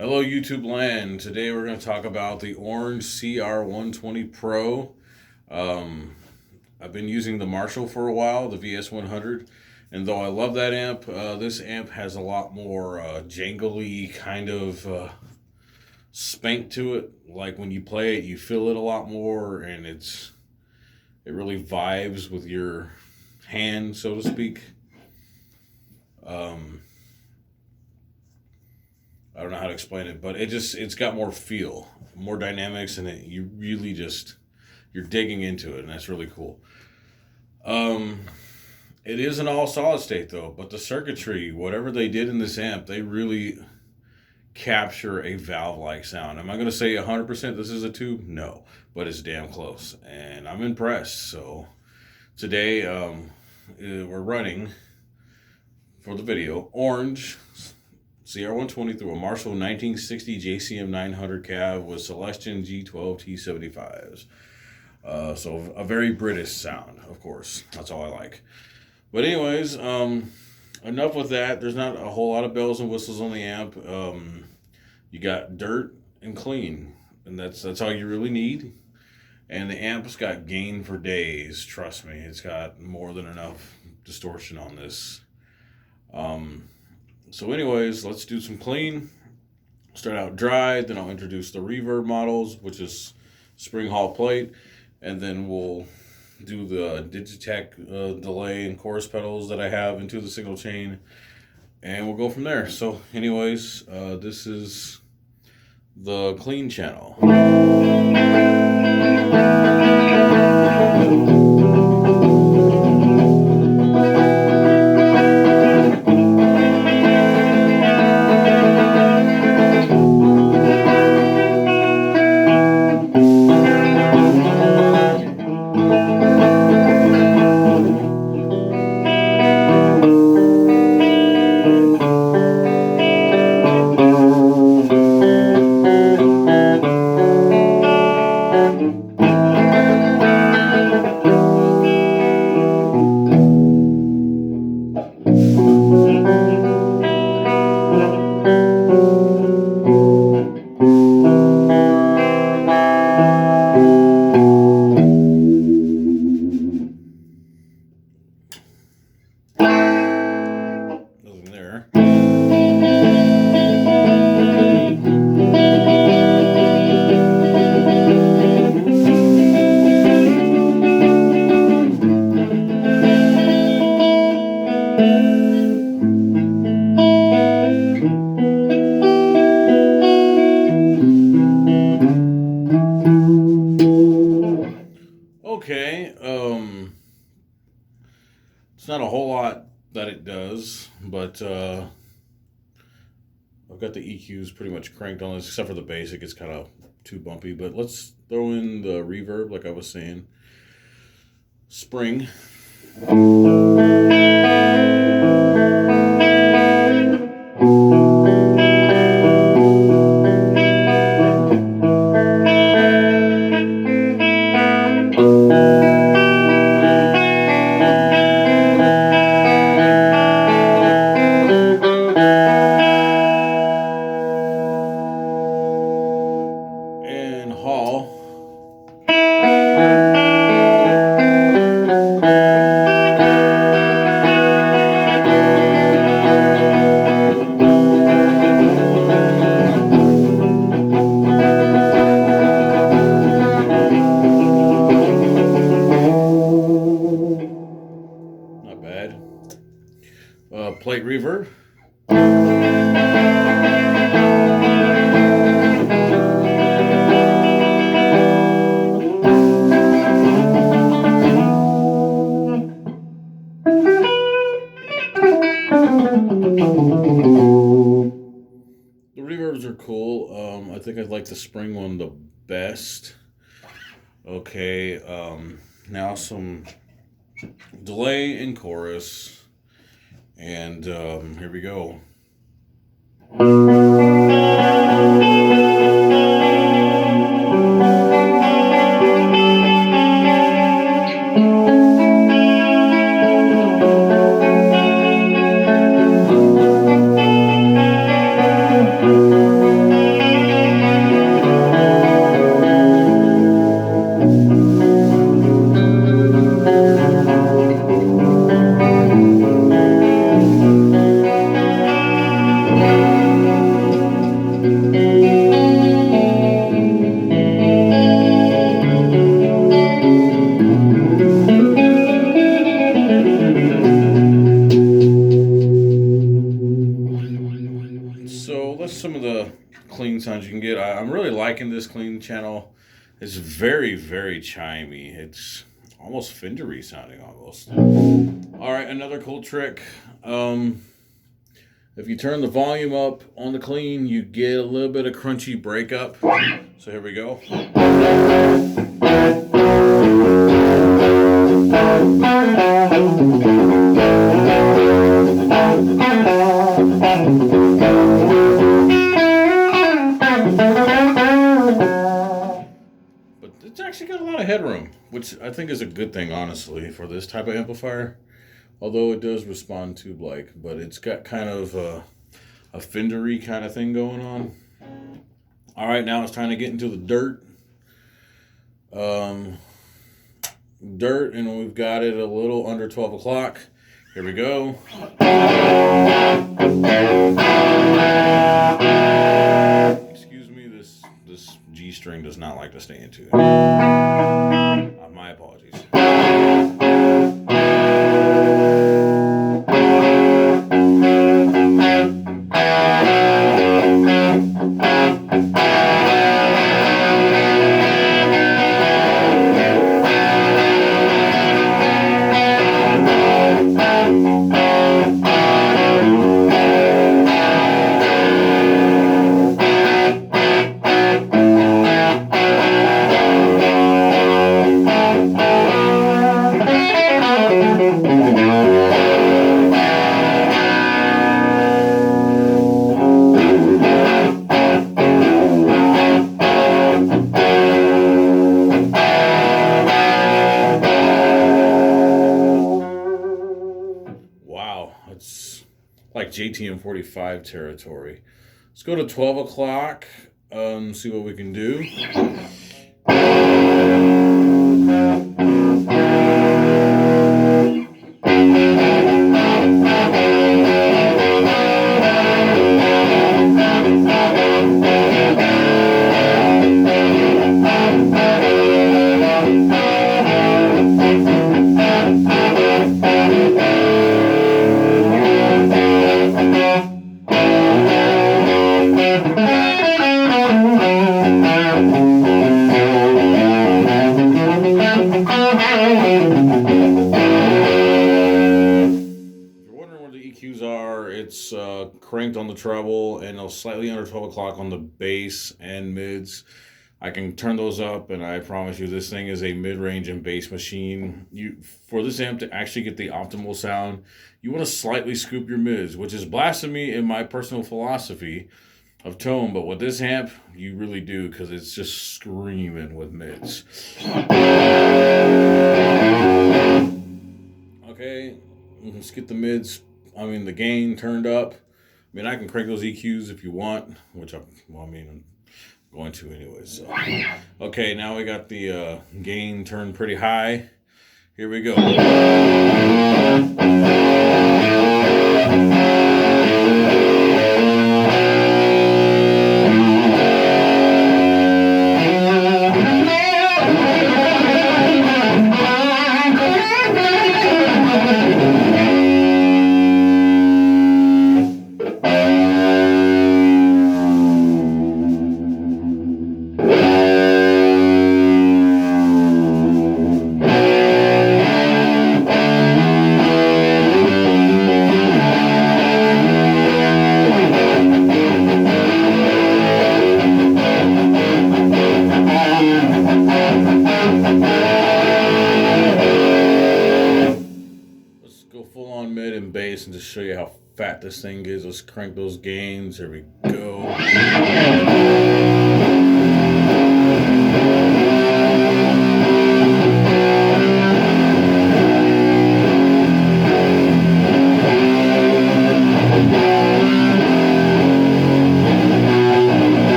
Hello, YouTube land. Today we're going to talk about the Orange CR120 Pro. Um, I've been using the Marshall for a while, the VS100, and though I love that amp, this amp has a lot more jangly kind of spank to it. Like when you play it, you feel it a lot more, and it really vibes with your hand, so to speak. Um, I don't know how to explain it, but it's got more feel, more dynamics, and you really you're digging into it, and that's really cool. Um, it is an all solid state though, but the circuitry, whatever they did in this amp, they really capture a valve like sound. Am I going to say 100% this is a tube? No, but it's damn close, and I'm impressed. So today we're running for the video Orange CR120 through a Marshall 1960 JCM 900 cab with Celestion G12 T75s. So a very British sound, of course. That's all I like. But anyways, enough with that. There's not a whole lot of bells and whistles on the amp. You got dirt and clean, and that's all you really need. And the amp's got gain for days. Trust me, it's got more than enough distortion on this. So anyways, let's do some clean. Start out dry, then I'll introduce the reverb models, which is spring hall plate, and then we'll do the Digitech delay and chorus pedals that I have into the signal chain, and we'll go from there. So anyways, this is the clean channel. Nothing there. Okay, it's not a whole lot that it does, but I've got the EQs pretty much cranked on this, except for the basic. It's kind of too bumpy, but let's throw in the reverb, like I was saying. Spring. And hall. Not bad. Plate reverb. The reverbs are cool. I think I like the spring one the best. Okay, now some delay in chorus, and here we go. So that's some of the clean sounds you can get. I'm really liking this clean channel. It's very, very chimey. It's almost Fendery sounding almost. All right, another cool trick. If you turn the volume up on the clean, you get a little bit of crunchy breakup. So here we go. But it's actually got a lot of headroom, which I think is a good thing, honestly, for this type of amplifier. Although it does respond tube-like, but it's got kind of a Fendery kind of thing going on. All right, now it's time to get into the dirt. Dirt, and we've got it a little under 12 o'clock. Here we go. Excuse me, this G string does not like to stay in tune. My apologies. It's like JTM 45 territory. Let's go to 12 o'clock, see what we can do. It's cranked on the treble and slightly under 12 o'clock on the bass and mids. I can turn those up, and I promise you this thing is a mid-range and bass machine. For this amp to actually get the optimal sound, you want to slightly scoop your mids, which is blasphemy in my personal philosophy of tone, but with this amp, you really do, because it's just screaming with mids. Okay, let's get the mids, the gain turned up. I can crank those EQs if you want, which I'm going to anyway. So, okay, now we got the gain turned pretty high. Here we go. Full on mid and bass and just show you how fat this thing is. Let's crank those gains. Here we go.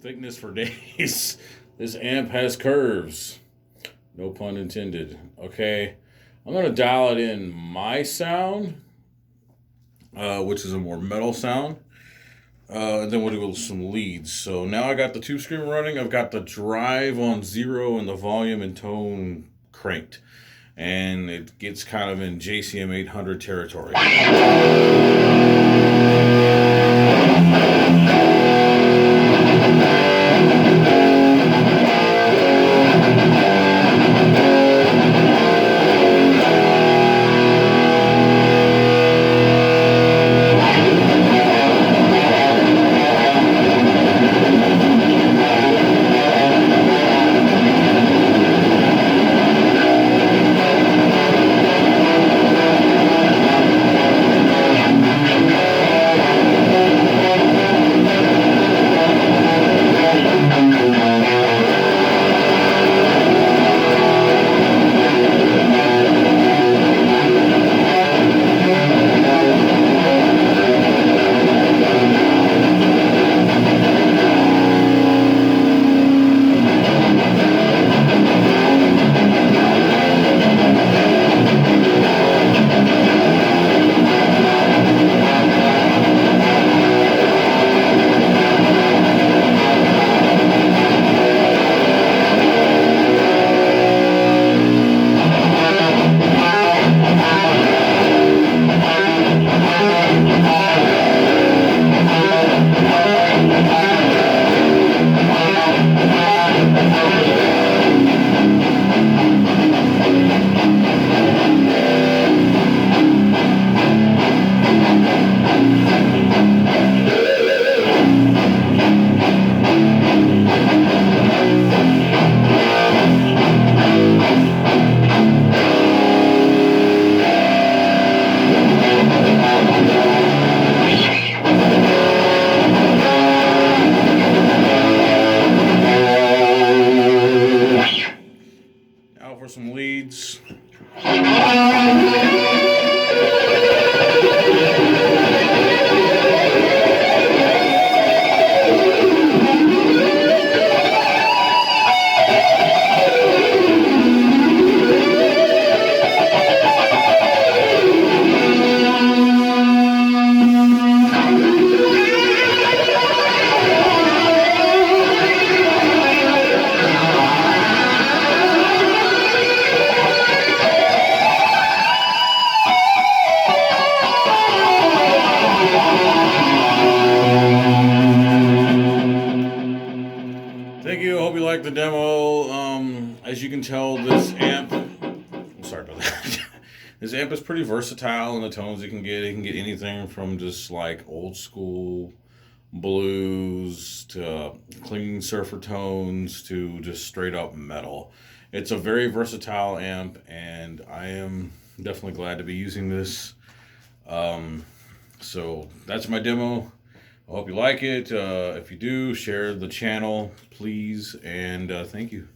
Thickness for days. This amp has curves. No pun intended. Okay, I'm going to dial it in my sound, which is a more metal sound. And then we'll do some leads. So now I got the Tube Screamer running. I've got the drive on 0 and the volume and tone cranked. And it gets kind of in JCM 800 territory. Now for some leads. Thank you. I hope you like the demo. As you can tell, this amp. I'm sorry about that. This amp is pretty versatile in the tones it can get. It can get anything from just like old school blues to clean surfer tones to just straight up metal. It's a very versatile amp, and I am definitely glad to be using this. So that's my demo. I hope you like it. If you do, share the channel, please, and thank you.